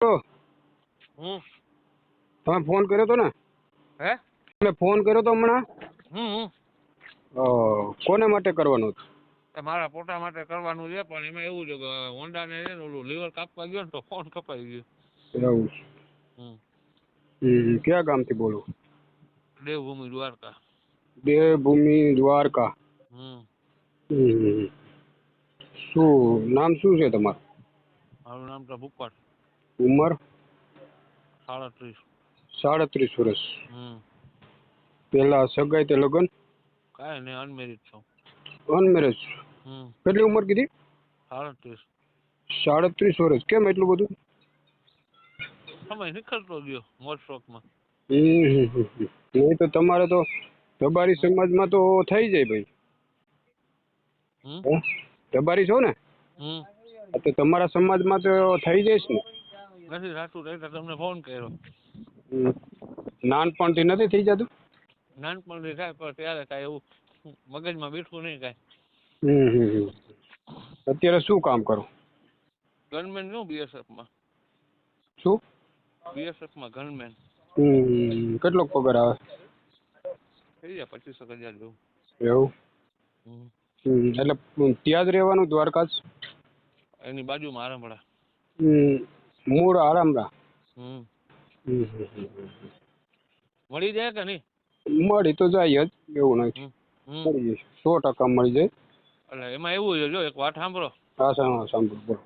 તો હમ તમે ફોન કર્યો તો ને? હે તમે ફોન કર્યો તો હમણાં? હમ કોને માટે કરવાનું હતું? મારા પોતા માટે કરવાનું છે, પણ એમાં એવું છે કે હોન્ડા ને ઓલું લીવર કાપવા ગયો ને તો ફોન કપાઈ ગયો. એવું છે. ક્યાં ગામથી બોલો? દેવભૂમિ દ્વારકા. દેવભૂમિ દ્વારકા. શું નામ શું છે તમારું? મારું નામ તો ભૂપત. ઉંમર? 37. 37 વર્ષ. હમ પેલા સગાઈ તે લગ્ન? કાંઈ નહીં, અનમેરિડ છું. અનમેરેજ? કેટલી ઉંમર કીધી? 37. 37 વર્ષ. કેમ એટલું બધું? સમય નીકળતો ગયો મોજ શોખમાં. નહીં તો તમારે તો રબારી સમાજમાં તો થઈ જાય ભાઈ. રબારી છો ને? તો તમારા સમાજમાં તો થઈ જઈશ ને? નથી થતું એટલે તમને ફોન કર્યો. નાનપણથી નથી થઈ જતું? નાનપણથી થાય પણ ત્યારે કાંઈ એવું મગજમાં બેઠું નહીં કાંઈ. અત્યારે શું કામ કરો? ગનમેન છું બીએસએફમાં. શું? બીએસએફમાં ગનમેન. કેટલો પગાર આવે? થઈ જાય 25,000 જેવું. એવું? એટલે ત્યાં જ રહેવાનું દ્વારકા જ? એની બાજુમાં આરામડા. મૂળ આરામડા. મળી જાય કે નહીં? મળી તો જાય જ, એવું નથી. મળી જાય 100% મળી જાય. એટલે એમાં એવું છે, જો એક વાત સાંભળો. હા સાંભળો બોલો.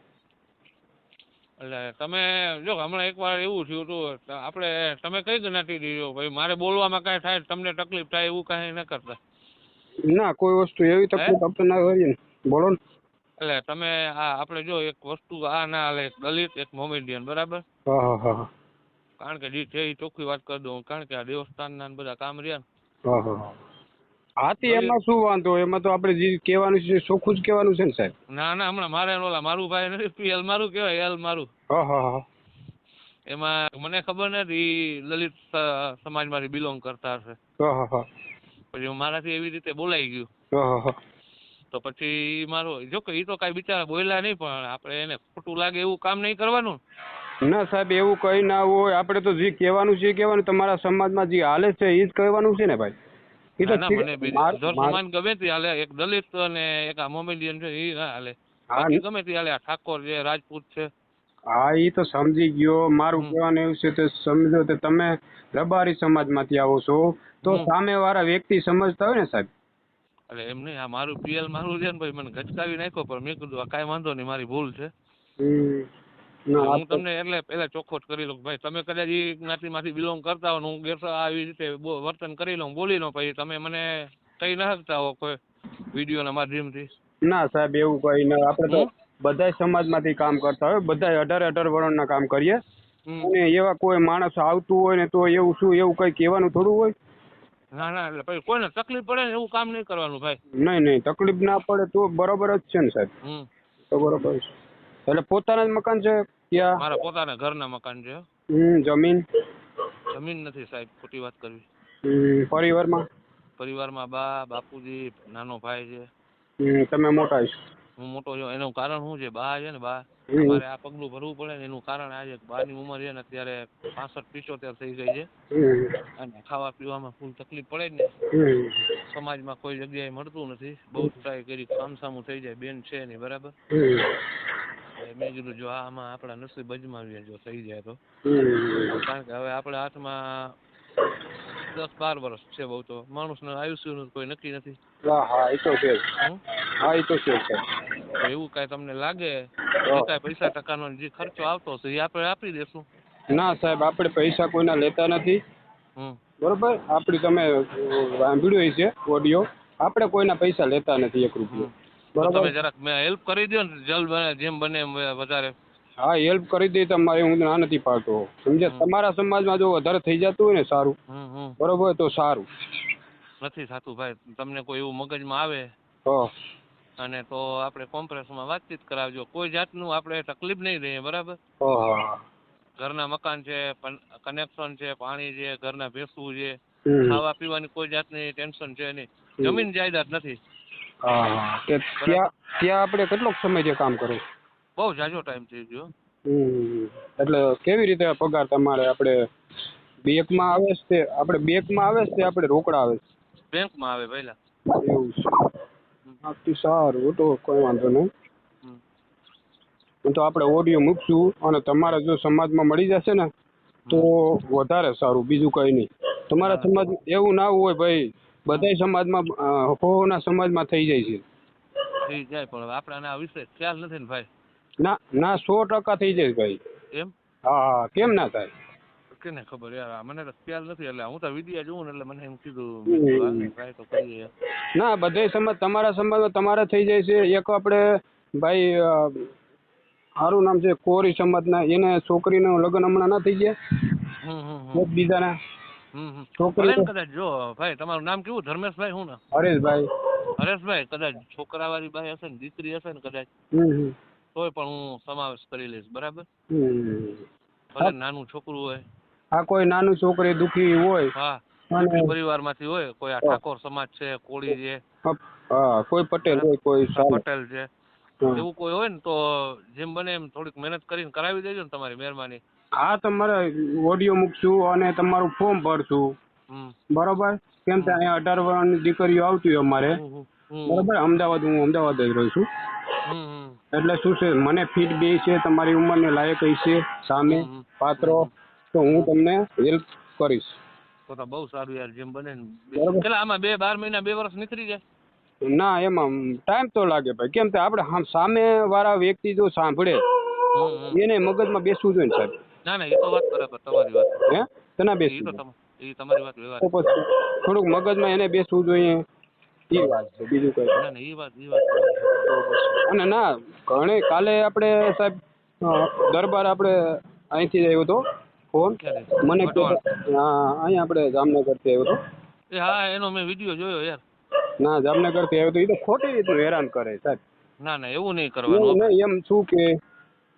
એટલે તમે જો હમણાં એકવાર એવું થયું હતું, આપણે તમે કઈ જ્ઞાતિ દીધો ભાઈ, મારે બોલવામાં કાંઈ થાય તમને તકલીફ થાય એવું કાંઈ ન કરતા? ના, કોઈ વસ્તુ એવી તકલીફ આપણે ના કરીએ ને. બોલો ને. એટલે તમે આપણે જો એક વસ્તુ ના હાલે, એક દલિત એક મોમેડિયન, બરાબર? હા. કારણ કે જે છે એ ચોખ્ખી વાત કરી દઉં, કારણ કે આ દેવસ્થાનના બધા કામ રહ્યા ને. હા તે એમાં શું વાંધો? એમાં તો આપણે જે કહેવાનું છે ચોખ્ખું જ કહેવાનું છે ને સાહેબ. ના હમણાં મારું ભાઈ નથી, પીએલ મારું કહેવાય, એલ મારું. હા. એમાં મને ખબર નથી લલિત સમાજમાંથી બિલોંગ કરતા હશે. પછી મારાથી એવી રીતે બોલાઈ ગયું. તો પછી મારો જો કે એ તો કાંઈ બિચારા બોલ્યા નહીં, પણ આપણે એને ખોટું લાગે એવું કામ નહીં કરવાનું. ના સાહેબ, એવું કઈ ના હોય. આપણે તો જે કહેવાનું છે એ કહેવાનું. તમારા સમાજમાં જે હાલે છે એ જ કહેવાનું છે ને ભાઈ. ના મને સમાન ગમે તે હાલે, એક દલિત અને એક આ મોમેડિયન છે એ ના હાલે. બાકી ગમે તે હાલે, આ ઠાકોર છે, રાજપૂત છે. હા એ તો સમજી ગયો. મારું કહેવાનું એવું છે તો સમજો કે તમે રબારી સમાજમાંથી આવો છો તો સામેવાળા વ્યક્તિ સમજતા હોય ને સાહેબ. એટલે એમ નહીં, આ મારું પીએલ મારું છે ને ભાઈ, મને ગચકાવી નાખ્યો, પણ મેં કીધું આ કાંઈ વાંધો નહીં, મારી ભૂલ છે. હું તમને એટલે પહેલા ચોખ્ખો જ કરી લઉં ભાઈ, તમે કદાચ એ જ્ઞાતિમાંથી બિલોંગ કરતા હો, હું આવી રીતે વર્તન કરી લઉં, બોલી લઉં, પછી તમે મને કહી ના શકતા હો કોઈ વિડીયોના માધ્યમથી. ના સાહેબ, એવું કઈ ના. આપણે તો બધા સમાજમાંથી કામ કરતા હોય, બધા 18 વર્ણના કામ કરીએ. અને એવા કોઈ માણસ આવતું હોય ને તો એવું કઈ કહેવાનું થોડું હોય. ના એટલે પછી કોઈને તકલીફ પડે ને એવું કામ નહીં કરવાનું ભાઈ. નહીં, તકલીફ ના પડે તો બરોબર જ છે ને સાહેબ. તો બરોબર છે. એટલે પોતાના જ મકાન છે ત્યાં? મારા પોતાના ઘરના મકાન છે. જમીન નથી સાહેબ, ખોટી વાત કરવી. પરિવારમાં બા, બાપુજી, નાનો ભાઈ છે. તમે મોટા છો? હું મોટો છું. એનું કારણ શું છે? બા છે ને, બા મારે આ પગલું ભરવું પડે ને, એનું કારણ આ છે કે બાની ઉંમર છે ને અત્યારે 65-75 થઈ ગઈ છે. અને ખાવા પીવામાં ફૂલ તકલીફ પડે ને, સમાજમાં કોઈ જગ્યાએ મળતું નથી. બહુ ટ્રાય કરી, સામસામું થઈ જાય, બેન છે નહીં, બરાબર? મેં કીધું જો આમાં આપણા નસીબ અજમાવીએ જો થઈ જાય તો. કારણ કે હવે આપણા હાથમાં 10-12 વર્ષ છે, બહુ તો માણસનું આયુષ્યનું કોઈ નક્કી નથી. તો એવું કાંઈ તમને લાગે જે કાંઈ પૈસા ટકાનો જે ખર્ચો આવતો હશે એ આપણે આપી દેશું. ના સાહેબ, આપણે પૈસા કોઈના લેતા નથી. બરોબર? આપણી તમે સાંભળ્યું છે ઓડિયો. આપણે કોઈના પૈસા લેતા નથી 1 રૂપિયો. તમે જરાક હેલ્પ કરી દો ને જેમ બને એમ વધારે. હા, હેલ્પ કરી દઈ તમારે, હું ના નથી પાડતો. સમજ્યા? તમારા સમાજમાં જો વધારે થઈ જતું હોય ને સારું, બરોબર, તો સારું. નથી થતું ભાઈ. તમને કોઈ એવું મગજમાં આવે અને તો આપણે કોમ્પ્રેસમાં વાતચીત કરાવજો. કોઈ જાતનું આપણે તકલીફ નહીં રહીએ, બરાબર? ઘરના મકાન છે, કનેક્શન છે, પાણી છે, ઘરના ભેંસું છે, ખાવા પીવાની કોઈ જાતની ટેન્શન છે નહીં. જમીન જાયદાદ નથી. ત્યાં આપણે કેટલો સમય કામ કરો? બહુ ઝાઝો ટાઈમ થઈ ગયો. એટલે કેવી રીતે પગાર તમારે આપણે બેંકમાં આવે છે આપણે બેંકમાં આવે છે આપણે રોકડા આવે બેંકમાં આવે પહેલા. છે એવું છે બાકી સારું તો કોઈ વાંધો નહીં તો આપણે ઓડિયો મૂકશું અને તમારે જો સમાજમાં મળી જશે ને તો વધારે સારું બીજું કંઈ નહીં તમારા સમાજ એવું ના હોય ભાઈ બધાય સમાજમાં હોના સમાજમાં થઈ જાય છે થઈ જાય પણ આપણે આના વિશે ખ્યાલ નથી ને ભાઈ. ના ના 100% થઈ જાય ભાઈ. એમ? હા કેમ ના થાય કેને ખબર યાર મને તો ખ્યાલ નથી એટલે હું તો વિડીયો જોઉં ને એટલે મને એમ કીધું ટ્રાય તો કરીએ. ના બધાય સમાજ તમારા સમાજમાં તમારે થઈ જાય છે એક આપણે ભાઈ સારું નામ છે કોરી સમાજના એને છોકરીનું લગ્ન હમણાં ના થઈ ગયા બીજાના છોકરી કદાચ જો ભાઈ તમારું નામ કેવું ધર્મેશભાઈ શું ને હરેશભાઈ હરેશભાઈ કદાચ છોકરાવાળી ભાઈ હશે ને દીકરી હશે ને કદાચ તોય પણ હું સમાવેશ કરી લઈશ બરાબર. ભલે નાનું છોકરું હોય આ કોઈ નાનું છોકરી દુખી હોય હા દુખી પરિવારમાંથી હોય કોઈ આ ઠાકોર સમાજ છે કોળી છે હા કોઈ પટેલ હોય કોઈ પટેલ છે એવું કોઈ હોય ને તો જેમ બને એમ થોડીક મહેનત કરીને કરાવી દેજો ને તમારી મહેરબાની. હા તમારે ઓડિયો મૂકશું અને તમારું ફોર્મ ભરશું બરોબર કેમ કે અહીંયા 18 વર્ષની દીકરીઓ આવતી હોય અમારે બરોબર અમદાવાદ હું અમદાવાદ જ રહું છું એટલે શું છે મને ફીટ બે છે તમારી ઉંમરને લાયક છે સામે પાત્રો તો હું તમને હેલ્પ કરીશ. તો બહુ સારું યાર જેમ બને ને પેલા આમાં 12 મહિના 2 વર્ષ નીકળી જાય. ના એમાં ટાઈમ તો લાગે ભાઈ કેમ કે આપણે સામે વાળા વ્યક્તિ જો સાંભળે એને મગજમાં બેસવું જોઈએ ને સાહેબ. ના ના એ તો વાત બરાબર તમારી વાત હે તને બેસવું એ તમારી વાત વ્યવહાર તો પછી થોડુંક મગજમાં એને બેસવું જોઈએ એ વાત છે બીજું કઈ ના ના એ વાત અને ના ઘણે કાલે આપણે સાહેબ દરબાર આપણે અહીંથી જ આવ્યો હતો ફોન મને અહીંયા આપણે જામનગરથી આવ્યો હતો. હા એનો મેં વિડીયો જોયો યાર. ના જામનગરથી આવ્યો હતો એ તો ખોટી રીતનું હેરાન કરે સાહેબ. ના ના એવું નહીં કરવાનું એમ શું કે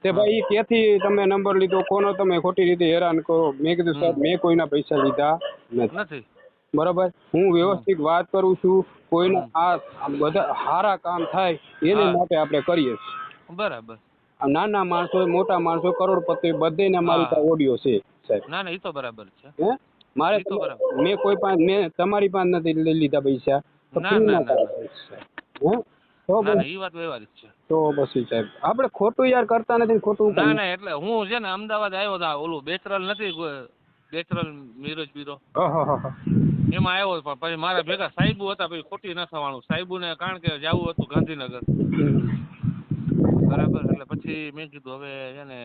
તે ભાઈ ક્યાંથી તમે નંબર લીધો કોનો તમે ખોટી રીતે હેરાન કરો મેં કીધું સાહેબ મેં કોઈના પૈસા લીધા નથી બરાબર હું વ્યવસ્થિત વાત કરું છું કોઈના આ બધા સારા કામ થાય એને માટે આપણે કરીએ બરાબર. નાના માણસો મોટા માણસો કરોડપતિ બધાને મારી પાસે ઓડિયો છે સાહેબ. ના ના એ તો બરાબર છે હે મારે મેં કોઈ પાસે મેં તમારી પાસે નથી લઈ લીધા પૈસા તો પછી સાહેબ આપણે ખોટું યાર કરતા નથી ખોટું ના ના એટલે હું છે ને અમદાવાદ આવ્યો હતા ઓલું બેચરલ નથી બેચરલ મિરોજ બીરો એમાં આવ્યો પણ પછી મારા ભેગા સાહેબુ હતા પછી ખોટી ન થવાનું સાહેબુ ને કારણ કે જવું હતું ગાંધીનગર બરાબર એટલે પછી મેં કીધું હવે છે ને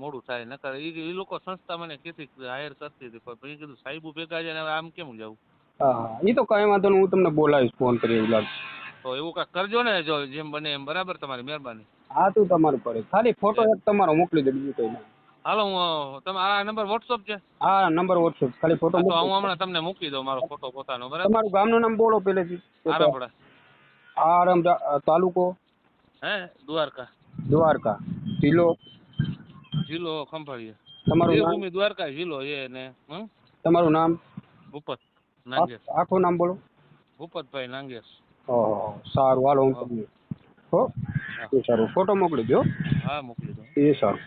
મોડું થાય નકર એ લોકો સંસ્થા મને કીધી હાયર કરતી હતી પણ મેં કીધું સાહેબુ ભેગા છે ને હવે આમ કેમ જવું. હા એ તો કઈ વાંધો નહીં હું તમને બોલાવીશ ફોન કરી એવું લાગે તો એવું કાંઈક કરજો ને જો જેમ બને એમ બરાબર તમારી મહેરબાની. હા તું તમારું પડે ખાલી ફોટો એક તમારો મોકલી દે બીજું કઈ નહીં. હાલો હું તમારા નંબર વોટ્સઅપ છે. હા નંબર વોટ્સઅપ ખાલી ફોટો તો હું હમણાં તમને મૂકી દઉં મારો ફોટો પોતાનો બરાબર. તમારું ગામનું નામ બોલો પહેલેથી. આરામપડા. આરામપડા તાલુકો હે દ્વારકા. દ્વારકા જિલ્લો ખંભાળિયા. તમારું ભૂમિ દ્વારકા જિલ્લો એ ને તમારું નામ ભૂપત નાગેશ. આખું નામ બોલો. ભૂપતભાઈ નાગેશ. સારું હાલો હું તમને હો સારું ફોટો મોકલી દો. હા મોકલી દો. એ સારું.